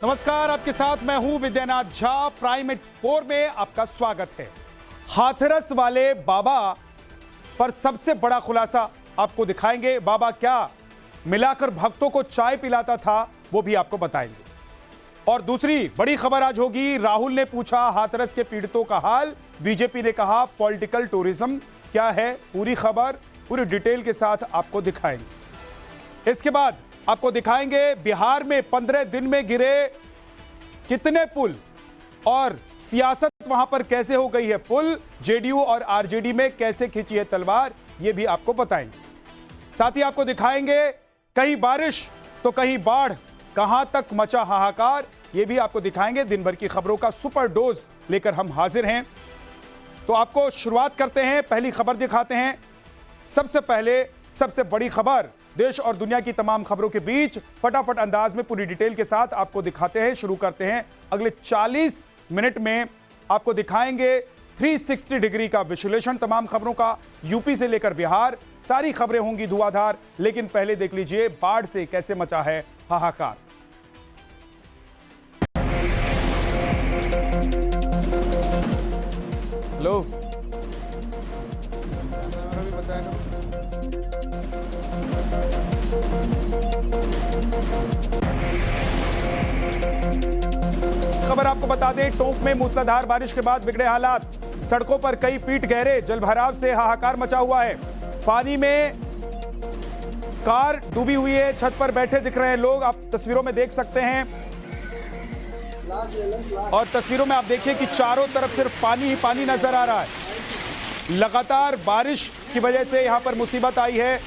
नमस्कार, आपके साथ मैं हूं विद्यानाथ झा। प्राइम 4 में आपका स्वागत है। हाथरस वाले बाबा पर सबसे बड़ा खुलासा आपको दिखाएंगे। बाबा क्या मिलाकर भक्तों को चाय पिलाता था, वो भी आपको बताएंगे। और दूसरी बड़ी खबर आज होगी, राहुल ने पूछा हाथरस के पीड़ितों का हाल, बीजेपी ने कहा पॉलिटिकल टूरिज्म क्या है। पूरी खबर पूरी डिटेल के साथ आपको दिखाएंगे। इसके बाद आपको दिखाएंगे बिहार में 15 दिन में गिरे कितने पुल और सियासत वहां पर कैसे हो गई है पुल, जेडीयू और आरजेडी में कैसे खींची है तलवार, यह भी आपको बताएंगे। साथ ही आपको दिखाएंगे कहीं बारिश तो कहीं बाढ़, कहां तक मचा हाहाकार, यह भी आपको दिखाएंगे। दिन भर की खबरों का सुपर डोज लेकर हम हाजिर हैं। तो आपको शुरुआत करते हैं, पहली खबर दिखाते हैं। सबसे पहले सबसे बड़ी खबर, देश और दुनिया की तमाम खबरों के बीच फटाफट अंदाज में पूरी डिटेल के साथ आपको दिखाते हैं। शुरू करते हैं। अगले 40 मिनट में आपको दिखाएंगे 360 डिग्री का विश्लेषण तमाम खबरों का, यूपी से लेकर बिहार, सारी खबरें होंगी धुआंधार। लेकिन पहले देख लीजिए बाढ़ से कैसे मचा है हाहाकार। हेलो, खबर आपको बता दें, टोंक में मूसलाधार बारिश के बाद बिगड़े हालात, सड़कों पर कई फीट गहरे, जलभराव से हाहाकार मचा हुआ है। पानी में कार डूबी हुई है, छत पर बैठे दिख रहे हैं लोग, आप तस्वीरों में देख सकते हैं। और तस्वीरों में आप देखिए कि चारों तरफ सिर्फ पानी ही पानी नजर आ रहा है। लगातार बारिश की वजह से यहां पर मुसीबत आई है।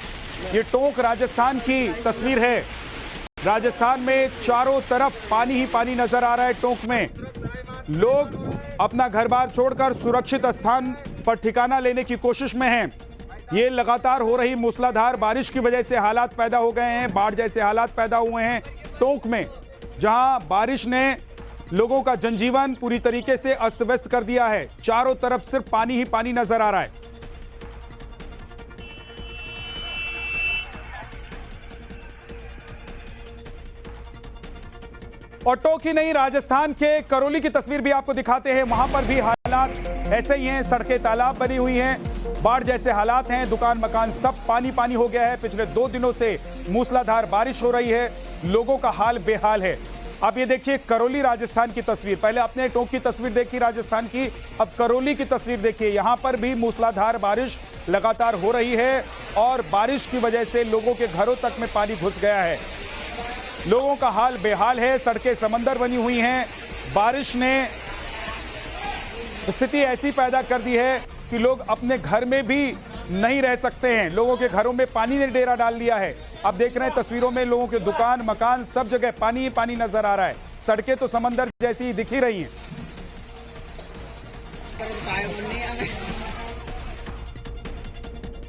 ये टोंक राजस्थान की तस्वीर है। राजस्थान में चारों तरफ पानी ही पानी नजर आ रहा है। टोंक में लोग अपना घर बार छोड़कर सुरक्षित स्थान पर ठिकाना लेने की कोशिश में हैं। ये लगातार हो रही मूसलाधार बारिश की वजह से हालात पैदा हो गए हैं, बाढ़ जैसे हालात पैदा हुए हैं टोंक में, जहां बारिश ने लोगों का जनजीवन पूरी तरीके से अस्त व्यस्त कर दिया है। चारों तरफ सिर्फ पानी ही पानी नजर आ रहा है। और टोंक ही नहीं, राजस्थान के करौली की तस्वीर भी आपको दिखाते हैं। वहां पर भी हालात ऐसे ही हैं, सड़कें तालाब बनी हुई हैं, बाढ़ जैसे हालात हैं, दुकान मकान सब पानी पानी हो गया है। पिछले 2 दिनों से मूसलाधार बारिश हो रही है, लोगों का हाल बेहाल है। अब ये देखिए करौली राजस्थान की तस्वीर, पहले आपने टोंक की तस्वीर देखी राजस्थान की, अब करौली की तस्वीर देखिए। यहां पर भी मूसलाधार बारिश लगातार हो रही है और बारिश की वजह से लोगों के घरों तक में पानी घुस गया है। लोगों का हाल बेहाल है, सड़कें समंदर बनी हुई हैं। बारिश ने स्थिति ऐसी पैदा कर दी है कि लोग अपने घर में भी नहीं रह सकते हैं। लोगों के घरों में पानी ने डेरा डाल दिया है। आप देख रहे हैं तस्वीरों में लोगों के दुकान मकान सब जगह पानी ही पानी नजर आ रहा है। सड़कें तो समंदर जैसी ही दिख ही रही हैं।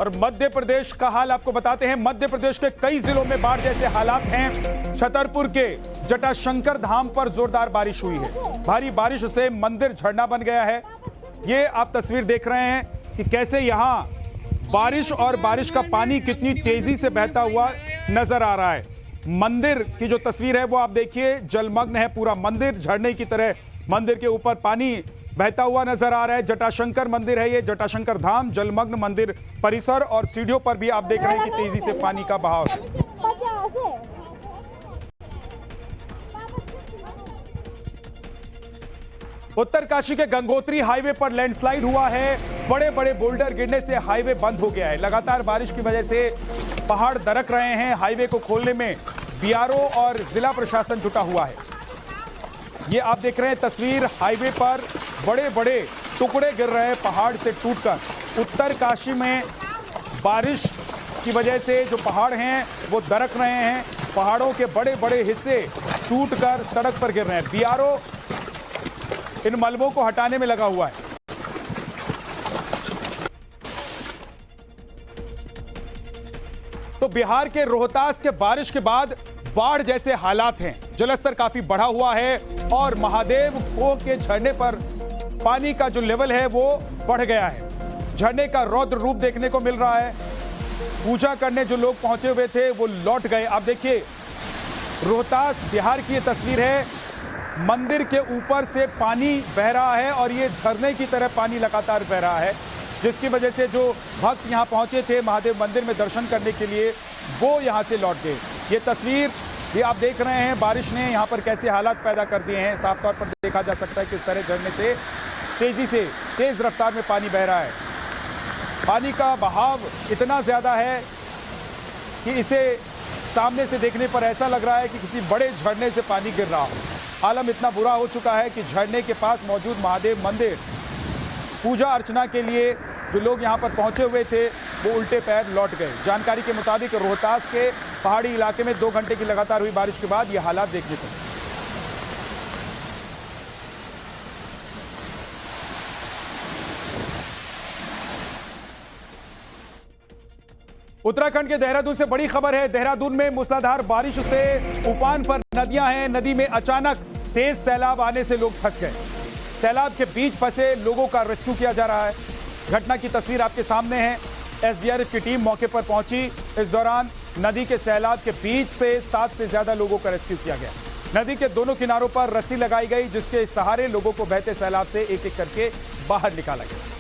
और मध्य प्रदेश का हाल आपको बताते हैं। मध्य प्रदेश के कई जिलों में बाढ़ जैसे हालात हैं। छतरपुर के जटाशंकर धाम पर जोरदार बारिश हुई है। भारी बारिश से मंदिर झरना बन गया है। ये आप तस्वीर देख रहे हैं कि कैसे यहां बारिश और बारिश का पानी कितनी तेजी से बहता हुआ नजर आ रहा है। मंदिर की जो तस्वीर है वो आप देखिए, जलमग्न है पूरा मंदिर, झरने की तरह मंदिर के ऊपर पानी बहता हुआ नजर आ रहा है। जटाशंकर मंदिर है ये, जटाशंकर धाम, जलमग्न मंदिर परिसर, और सीढ़ियों पर भी आप देख रहे हैं कि तेजी से पानी का बहाव है। उत्तरकाशी के गंगोत्री हाईवे पर लैंडस्लाइड हुआ है। बड़े बड़े बोल्डर गिरने से हाईवे बंद हो गया है। लगातार बारिश की वजह से पहाड़ दरक रहे हैं। हाईवे को खोलने में बीआरओ और जिला प्रशासन जुटा हुआ है। ये आप देख रहे हैं तस्वीर, हाईवे पर बड़े बड़े टुकड़े गिर रहे हैं पहाड़ से टूटकर। उत्तरकाशी में बारिश की वजह से जो पहाड़ हैं वो दरक रहे हैं। पहाड़ों के बड़े बड़े हिस्से टूटकर सड़क पर गिर रहे हैं। बीआरओ इन मलबों को हटाने में लगा हुआ है। तो बिहार के रोहतास के बारिश के बाद बाढ़ जैसे हालात हैं। जलस्तर काफी बढ़ा हुआ है और महादेव को के झरने पर पानी का जो लेवल है वो बढ़ गया है। झरने का रौद्र रूप देखने को मिल रहा है। पूजा करने जो लोग पहुंचे हुए थे वो लौट गए। आप देखिए रोहतास बिहार की ये तस्वीर है। मंदिर के ऊपर से पानी बह रहा है और ये झरने की तरह पानी लगातार बह रहा है, जिसकी वजह से जो भक्त यहाँ पहुंचे थे महादेव मंदिर में दर्शन करने के लिए वो यहाँ से लौट गए। ये तस्वीर ये आप देख रहे हैं, बारिश ने यहाँ पर कैसे हालात पैदा कर दिए हैं। साफ तौर पर देखा जा सकता है किस तरह झरने से तेजी से तेज रफ्तार में पानी बह रहा है। पानी का बहाव इतना ज्यादा है कि इसे सामने से देखने पर ऐसा लग रहा है कि किसी बड़े झरने से पानी गिर रहा हो। हालत इतना बुरा हो चुका है कि झरने के पास मौजूद महादेव मंदिर पूजा अर्चना के लिए जो लोग यहां पर पहुंचे हुए थे वो उल्टे पैर लौट गए। जानकारी के मुताबिक रोहतास के पहाड़ी इलाके में 2 घंटे की लगातार हुई बारिश के बाद ये हालात देखने को मिले। उत्तराखंड के देहरादून से बड़ी खबर है। देहरादून में मूसलाधार बारिश से उफान पर नदियां हैं। नदी में अचानक तेज सैलाब आने से लोग फंस गए। सैलाब के बीच फंसे लोगों का रेस्क्यू किया जा रहा है। घटना की तस्वीर आपके सामने है। एसडीआरएफ की टीम मौके पर पहुंची। इस दौरान नदी के सैलाब के बीच से 7 से ज्यादा लोगों का रेस्क्यू किया गया। नदी के दोनों किनारों पर रस्सी लगाई गई, जिसके सहारे लोगों को बहते सैलाब से एक एक करके बाहर निकाला गया।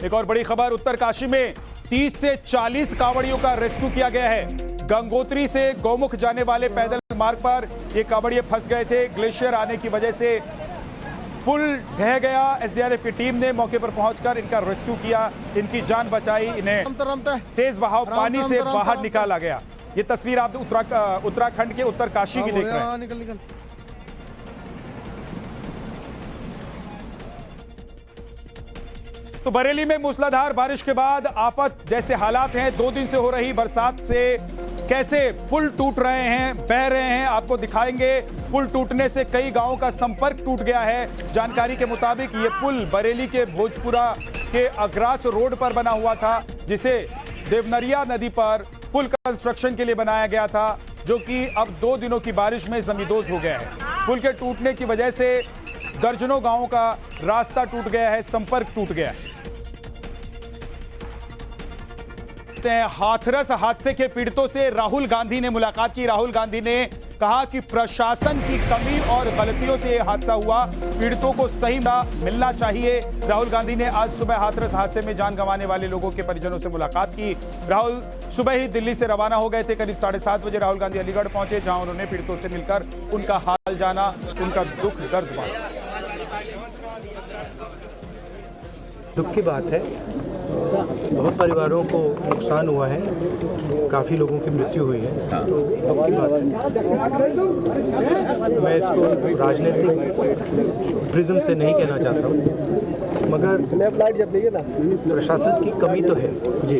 एक और बड़ी खबर, उत्तरकाशी में 30 से 40 कांवड़ियों का रेस्क्यू किया गया है। गंगोत्री से गौमुख जाने वाले पैदल मार्ग पर ये कांवड़िए फंस गए थे। ग्लेशियर आने की वजह से पुल ढह गया। एसडीआरएफ की टीम ने मौके पर पहुंचकर इनका रेस्क्यू किया, इनकी जान बचाई, इन्हें तेज बहाव पानी से बाहर निकाला गया। ये तस्वीर आप उत्तराखंड के उत्तरकाशी की देख रहे हैं। तो बरेली में मूसलाधार बारिश के बाद आफत जैसे हालात हैं। 2 दिन से हो रही बरसात से कैसे पुल टूट रहे हैं, बह रहे हैं, आपको दिखाएंगे। पुल टूटने से कई गांवों का संपर्क टूट गया है। जानकारी के मुताबिक ये पुल बरेली के भोजपुरा के अग्रास रोड पर बना हुआ था, जिसे देवनरिया नदी पर पुल कंस्ट्रक्शन के लिए बनाया गया था, जो कि अब 2 दिनों की बारिश में जमींदोज हो गया है। पुल के टूटने की वजह से दर्जनों गांवों का रास्ता टूट गया है, संपर्क टूट गया है। हाथरस हादसे के पीड़ितों से राहुल गांधी ने मुलाकात की। राहुल गांधी ने कहा कि प्रशासन की कमी और गलतियों से यह हादसा हुआ, पीड़ितों को सही मिलना चाहिए। राहुल गांधी ने आज सुबह हाथरस हादसे में जान गंवाने वाले लोगों के परिजनों से मुलाकात की। राहुल सुबह ही दिल्ली से रवाना हो गए थे। करीब 7:30 बजे राहुल गांधी अलीगढ़ पहुंचे, जहां उन्होंने पीड़ितों से मिलकर उनका हाल जाना, उनका दुख दर्द बांटा। दुख की बात है, बहुत परिवारों को नुकसान हुआ है, काफ़ी लोगों की मृत्यु हुई है, तो दुख की बात है। मैं इसको राजनीतिक प्रिज्म से नहीं कहना चाहता हूँ, मगर प्रशासन की कमी तो है जी,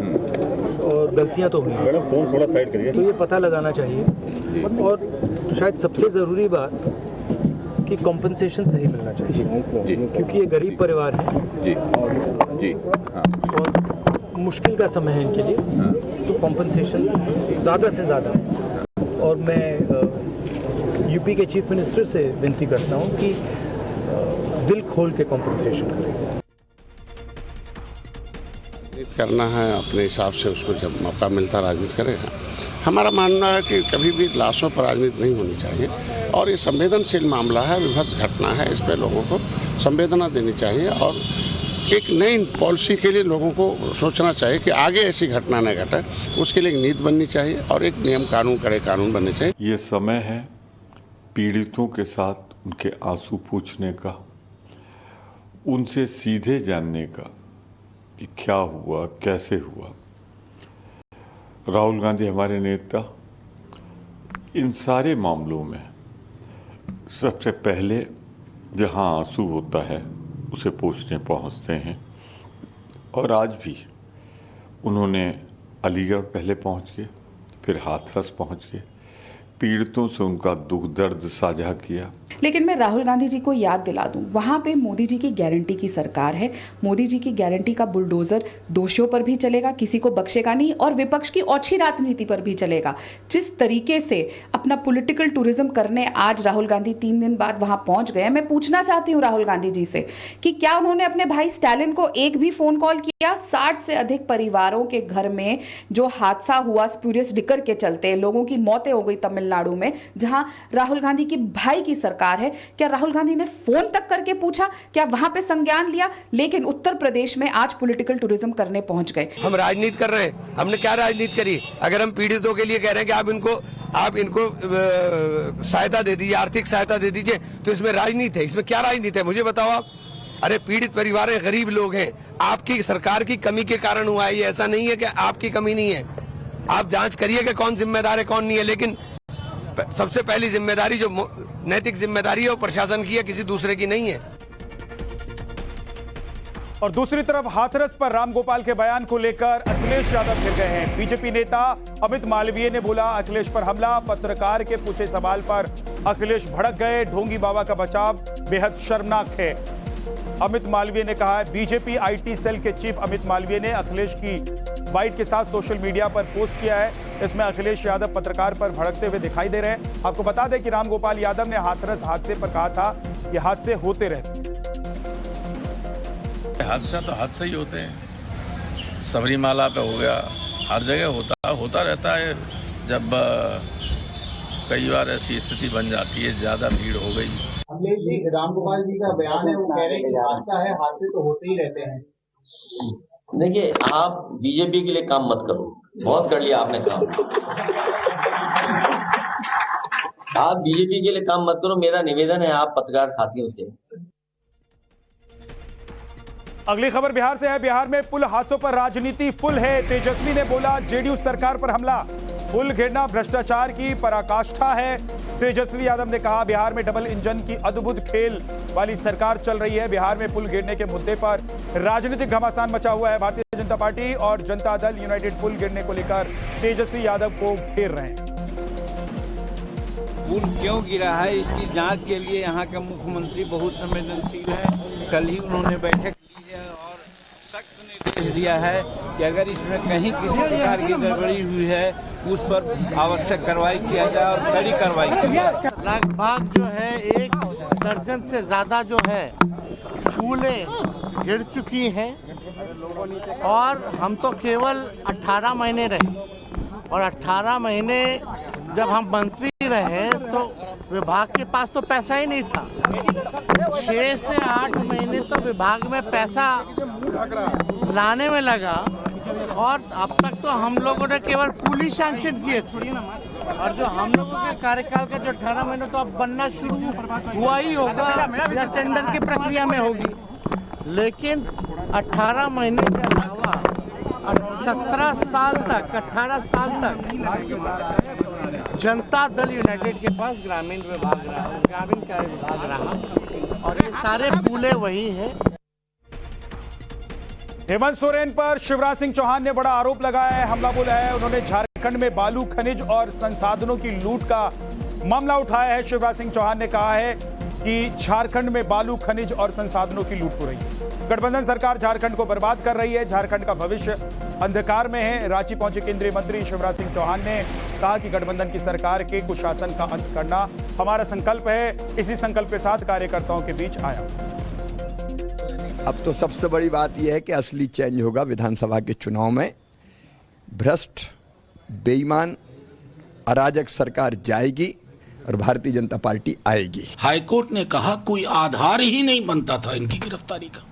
और गलतियाँ तो हुई हैं, फोन थोड़ा साइड करिए, तो ये पता लगाना चाहिए। और शायद सबसे ज़रूरी बात कि कॉम्पनसेशन सही मिलना चाहिए, क्योंकि ये गरीब परिवार है जी, और मुश्किल का समय है इनके लिए, तो कॉम्पनसेशन ज़्यादा से ज़्यादा। और मैं यूपी के चीफ मिनिस्टर से विनती करता हूँ कि दिल खोल के कॉम्पनसेशन करें। करना है अपने हिसाब से, उसको जब मौका मिलता राजनीति करेगा। हमारा मानना है कि कभी भी लाशों पर राजनीति नहीं होनी चाहिए, और ये संवेदनशील मामला है, विभत्स घटना है, इस पर लोगों को संवेदना देनी चाहिए और एक नई पॉलिसी के लिए लोगों को सोचना चाहिए कि आगे ऐसी घटना न घटे। उसके लिए एक नीति बननी चाहिए और एक नियम कानून, कड़े कानून बनने चाहिए। ये समय है पीड़ितों के साथ उनके आंसू पूछने का, उनसे सीधे जानने का कि क्या हुआ, कैसे हुआ। राहुल गांधी हमारे नेता इन सारे मामलों में सबसे पहले जहां आंसू होता है उसे पूछने पहुंचते हैं, और आज भी उन्होंने अलीगढ़ पहले पहुंच के, फिर हाथरस पहुंच के पीड़ितों से उनका दुख दर्द साझा किया। लेकिन मैं राहुल गांधी जी को याद दिला दूं, वहां पे मोदी जी की गारंटी की सरकार है। मोदी जी की गारंटी का बुलडोजर दोषियों पर भी चलेगा, किसी को बख्शेगा नहीं, और विपक्ष की ओछी राजनीति पर भी चलेगा। जिस तरीके से अपना पॉलिटिकल टूरिज्म करने आज राहुल गांधी 3 दिन बाद वहां पहुंच गए, मैं पूछना चाहती हूं राहुल गांधी जी से कि क्या उन्होंने अपने भाई स्टालिन को एक भी फोन कॉल किया? 60 से अधिक परिवारों के घर में जो हादसा हुआ स्पूरियस डिकर के चलते, लोगों की मौतें हो गई तमिलनाडु में, जहां राहुल गांधी की भाई की सरकार है, क्या राहुल गांधी ने फोन तक करके पूछा? क्या वहां पे संज्ञान लिया? लेकिन उत्तर प्रदेश में आज पॉलिटिकल टूरिज्म करने पहुंच गए। हम राजनीति कर रहे हैं, हमने क्या राजनीति करी? अगर हम पीड़ितों के लिए कह रहे हैं कि आप इनको सहायता दे दीजिए, आर्थिक सहायता दे दीजिए, तो इसमें राजनीति है? इसमें क्या राजनीति है, मुझे बताओ आप। अरे पीड़ित परिवार है, गरीब लोग हैं, आपकी सरकार की कमी के कारण हुआ है ये, ऐसा नहीं है कि आपकी कमी नहीं है। आप जांच करिए कि कौन जिम्मेदार है कौन नहीं है, लेकिन सबसे पहली जिम्मेदारी जो नैतिक जिम्मेदारी है वो प्रशासन की है, किसी दूसरे की नहीं है। और दूसरी तरफ हाथरस पर रामगोपाल के बयान को लेकर अखिलेश यादव गिर गए हैं। बीजेपी नेता अमित मालवीय ने बोला अखिलेश पर हमला। पत्रकार के पूछे सवाल पर अखिलेश भड़क गए। ढोंगी बाबा का बचाव बेहद शर्मनाक है, अमित मालवीय ने कहा है। बीजेपी आईटी सेल के चीफ अमित मालवीय ने अखिलेश की बाइट के साथ सोशल मीडिया पर पोस्ट किया है। इसमें अखिलेश यादव पत्रकार पर भड़कते हुए दिखाई दे रहे हैं। आपको बता दें कि रामगोपाल यादव ने हाथरस हादसे पर कहा था कि हादसे होते रहते हैं। हादसा तो हादसा ही होते हैं, सबरीमाला पे हो गया, हर जगह होता रहता है। जब कई बार ऐसी स्थिति बन जाती है, ज्यादा भीड़ हो गई। अखिलेश जी, रामगोपाल जी का बयान है, वो कह रहे हैं कि हादसा है, हादसे तो होते ही रहते हैं। देखिए, आप बीजेपी के लिए काम मत करो, बहुत कर लिया आपने काम। आप बीजेपी के लिए काम मत करो, मेरा निवेदन है आप पत्रकार साथियों से। अगली खबर बिहार से है। बिहार में पुल हादसों पर राजनीति फुल है। तेजस्वी ने बोला जेडीयू सरकार पर हमला, पुल गिरना भ्रष्टाचार की पराकाष्ठा है। तेजस्वी यादव ने कहा बिहार में डबल इंजन की अद्भुत खेल वाली सरकार चल रही है। बिहार में पुल गिरने के मुद्दे पर राजनीतिक घमासान मचा हुआ है। भारतीय जनता पार्टी और जनता दल यूनाइटेड पुल गिरने को लेकर तेजस्वी यादव को घेर रहे हैं। पुल क्यों गिरा है, इसकी जांच के लिए यहाँ का मुख्यमंत्री बहुत संवेदनशील है। कल ही उन्होंने बैठक ली है और सख्त निर्देश दिया है कि अगर इसमें कहीं किसी प्रकार की गड़बड़ी हुई है उस पर आवश्यक कार्रवाई किया जाए और कड़ी कार्रवाई की जाए। लगभग जो है 1 दर्जन से ज्यादा जो है पुलें गिर चुकी हैं और हम तो केवल 18 महीने रहे और 18 महीने जब हम मंत्री रहे तो विभाग के पास तो पैसा ही नहीं था। 6 से 8 महीने तो विभाग में पैसा लाने में लगा और अब तक तो हम लोगों ने केवल पुल ही सैंक्शन किए थे और जो हम लोगों के कार्यकाल का जो 18 महीने तो अब बनना शुरू हुआ ही होगा या टेंडर की प्रक्रिया में होगी। लेकिन 18 महीने के अलावा 17 साल तक 18 साल तक जनता दल यूनाइटेड के पास ग्रामीण विभाग रहा, ग्रामीण कार्य विभाग रहा और ये सारे पुले वही हैं। हेमंत सोरेन पर शिवराज सिंह चौहान ने बड़ा आरोप लगाया है, हमला बोला है। उन्होंने झारखंड में बालू खनिज और संसाधनों की लूट का मामला उठाया है। शिवराज सिंह चौहान ने कहा है कि झारखंड में बालू खनिज और संसाधनों की लूट हो रही है। गठबंधन सरकार झारखंड को बर्बाद कर रही है, झारखंड का भविष्य अंधकार में है। रांची पहुंचे केंद्रीय मंत्री शिवराज सिंह चौहान ने कहा कि गठबंधन की सरकार के कुशासन का अंत करना हमारा संकल्प है। इसी संकल्प के साथ कार्यकर्ताओं के बीच आया। अब तो सबसे बड़ी बात यह है कि असली चेंज होगा विधानसभा के चुनाव में। भ्रष्ट, बेईमान, अराजक सरकार जाएगी और भारतीय जनता पार्टी आएगी। हाईकोर्ट ने कहा कोई आधार ही नहीं बनता था इनकी गिरफ्तारी का।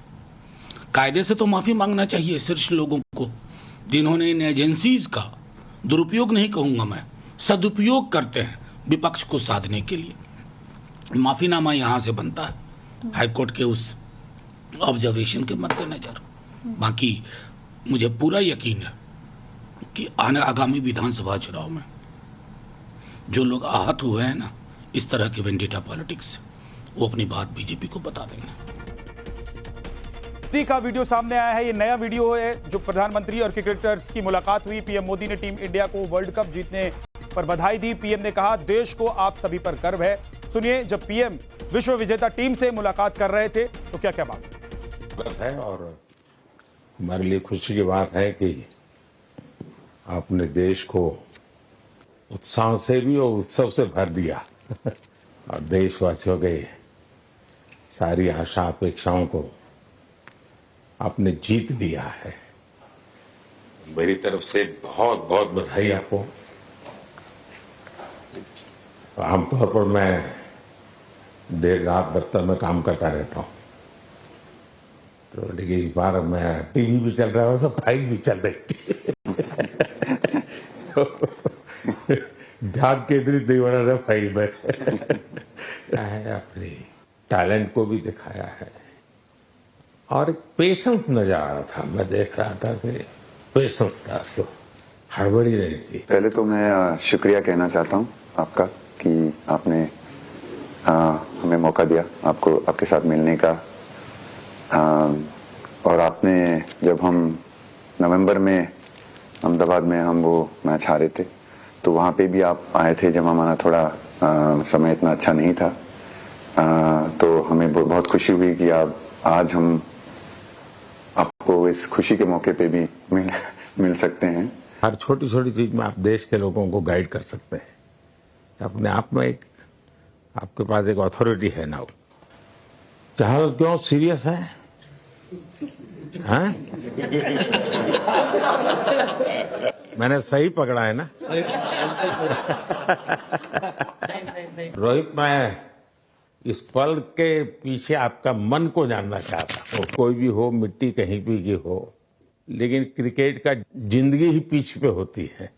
कायदे से तो माफी मांगना चाहिए शीर्ष लोगों को जिन्होंने इन एजेंसीज का दुरुपयोग नहीं कहूंगा मैं, सदुपयोग करते हैं विपक्ष को साधने के लिए। माफीनामा यहां से बनता है हाईकोर्ट के उस ऑब्जर्वेशन के मद्देनजर। बाकी मुझे पूरा यकीन है कि आगामी विधानसभा चुनाव में जो लोग आहत हुए हैं ना इस तरह के वेंडेटा पॉलिटिक्स, वो अपनी बात बीजेपी को बता देंगे। का वीडियो सामने आया है। ये नया वीडियो है जो प्रधानमंत्री और क्रिकेटर्स की मुलाकात हुई। पीएम मोदी ने टीम इंडिया को वर्ल्ड कप जीतने पर बधाई दी। पीएम ने कहा, देश को आप सभी पर गर्व है। सुनिए, जब पीएम विश्व विजेता टीम से मुलाकात कर रहे थे तो क्या क्या बात है। और हमारे लिए खुशी की बात है कि आपने देश को उत्साह से भी और उत्सव से भर दिया और देशवासियों के सारी आशा अपेक्षाओं को आपने जीत लिया है। मेरी तरफ से बहुत बहुत बधाई आपको। आमतौर पर मैं देर रात दफ्तर में काम करता रहता हूँ, तो लेकिन इस बार मैं टीवी भी चल रहा है और फाइल भी चल रही थी तो ध्यान केंद्रित नहीं होना था फाइल में अपने टैलेंट को भी दिखाया है और एक पेशेंस नजर आ रहा था। मैं देख रहा था कि पेशेंस था, तो हड़बड़ी नहीं थी। पहले तो मैं शुक्रिया कहना चाहता हूँ आपका कि आपने हमें मौका दिया आपको आपके साथ मिलने का। और आपने जब हम नवंबर में अहमदाबाद में हम वो मैच हारे थे तो वहाँ पे भी आप आए थे जब हमारा थोड़ा समय इतना अच्छा नहीं था। तो हमें बहुत खुशी हुई कि आप आज हम आपको इस खुशी के मौके पे भी मिल सकते हैं। हर छोटी छोटी चीज में आप देश के लोगों को गाइड कर सकते हैं। अपने आप में एक आपके पास एक अथॉरिटी है ना। चाहे क्यों सीरियस है, हाँ? मैंने सही पकड़ा है ना रोहित? मैं इस पल के पीछे आपका मन को जानना चाहता हूँ। कोई भी हो, मिट्टी कहीं भी की हो, लेकिन क्रिकेट का जिंदगी ही पिच पे होती है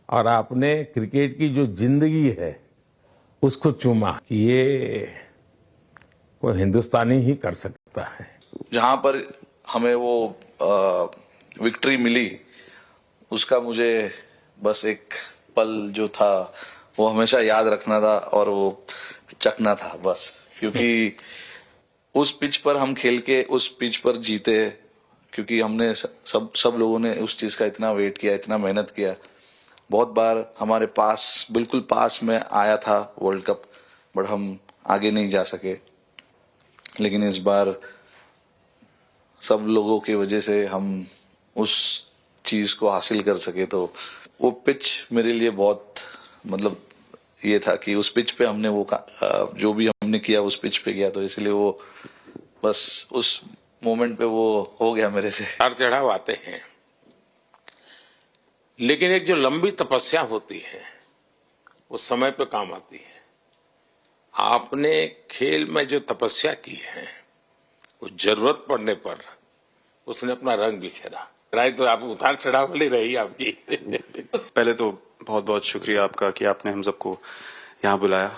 और आपने क्रिकेट की जो जिंदगी है उसको चूमा कि ये कोई हिंदुस्तानी ही कर सकता है। जहां पर हमें वो विक्ट्री मिली उसका मुझे बस एक पल जो था वो हमेशा याद रखना था और वो चखना था बस, क्योंकि उस पिच पर हम खेल के उस पिच पर जीते, क्योंकि हमने सब लोगों ने उस चीज का इतना वेट किया, इतना मेहनत किया। बहुत बार हमारे पास, बिल्कुल पास में आया था वर्ल्ड कप, बट हम आगे नहीं जा सके। लेकिन इस बार सब लोगों की वजह से हम उस चीज को हासिल कर सके। तो वो पिच मेरे लिए बहुत मतलब ये था कि उस पिच पे हमने वो जो भी हमने किया उस पिच पे किया, तो इसलिए वो बस उस मोमेंट पे वो हो गया मेरे से। हर चढ़ाव आते हैं, लेकिन एक जो लंबी तपस्या होती है वो समय पे काम आती है। आपने खेल में जो तपस्या की है वो जरूरत पड़ने पर उसने अपना रंग बिखेरा। तो आप उतार चढ़ाव वाली रही आपकी पहले तो बहुत बहुत शुक्रिया आपका कि आपने हम सबको यहाँ बुलाया।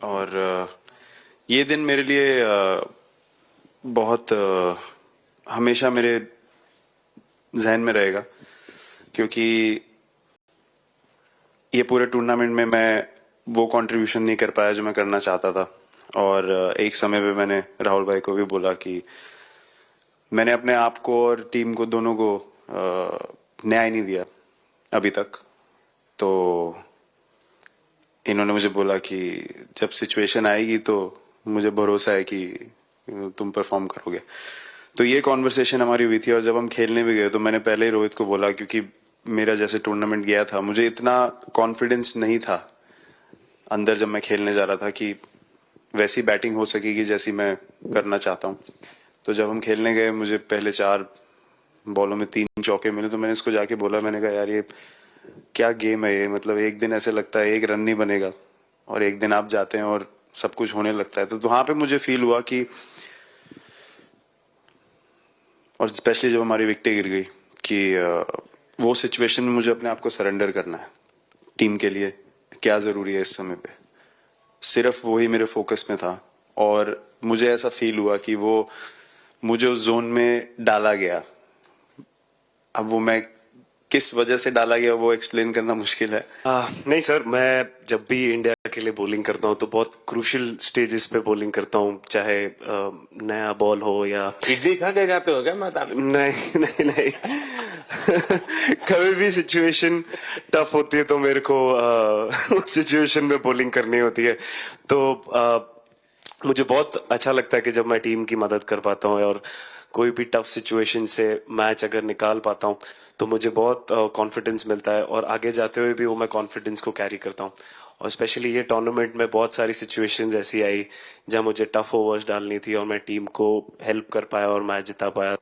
और ये दिन मेरे लिए बहुत हमेशा मेरे जहन में रहेगा, क्योंकि ये पूरे टूर्नामेंट में मैं वो कंट्रीब्यूशन नहीं कर पाया जो मैं करना चाहता था। और एक समय पे मैंने राहुल भाई को भी बोला कि मैंने अपने आप को और टीम को दोनों को न्याय नहीं दिया अभी तक। तो इन्होंने मुझे बोला कि जब सिचुएशन आएगी तो मुझे भरोसा है कि तुम परफॉर्म करोगे। तो ये कॉन्वर्सेशन हमारी हुई थी। और जब हम खेलने भी गए तो मैंने पहले ही रोहित को बोला, क्योंकि मेरा जैसे टूर्नामेंट गया था मुझे इतना कॉन्फिडेंस नहीं था अंदर जब मैं खेलने जा रहा था कि वैसी बैटिंग हो सकेगी जैसी मैं करना चाहता हूँ। तो जब हम खेलने गए मुझे पहले 4 बॉलों में 3 चौके मिले, तो मैंने इसको जाके बोला, मैंने कहा यार ये क्या गेम है ये, मतलब एक दिन ऐसे लगता है 1 रन नहीं बनेगा और एक दिन आप जाते हैं और सब कुछ होने लगता है। तो वहां पे मुझे फील हुआ कि, और स्पेशली जब हमारी विकेट गिर गई, कि वो सिचुएशन में मुझे अपने आप को सरेंडर करना है। टीम के लिए क्या जरूरी है इस समय पे, सिर्फ वही मेरे फोकस में था। और मुझे ऐसा फील हुआ कि वो मुझे उस जोन में डाला गया। अब वो मैं किस वजह से डाला गया वो एक्सप्लेन करना मुश्किल है। नहीं सर, मैं जब भी इंडिया के लिए बॉलिंग करता हूँ तो बहुत क्रूशियल स्टेजेस पे बॉलिंग करता हूँ, चाहे नया बॉल हो या इडली खा के जाते हो क्या मैदान? नहीं कभी भी सिचुएशन टफ होती है तो मेरे को उस सिचुएशन में बॉलिंग करनी होती है, तो मुझे बहुत अच्छा लगता है कि जब मैं टीम की मदद कर पाता हूँ और कोई भी टफ सिचुएशन से मैच अगर निकाल पाता हूँ तो मुझे बहुत कॉन्फिडेंस मिलता है और आगे जाते हुए भी वो मैं कॉन्फिडेंस को कैरी करता हूँ। और स्पेशली ये टूर्नामेंट में बहुत सारी सिचुएशंस ऐसी आई जहाँ मुझे टफ ओवर्स डालनी थी और मैं टीम को हेल्प कर पाया और मैच जिता पाया।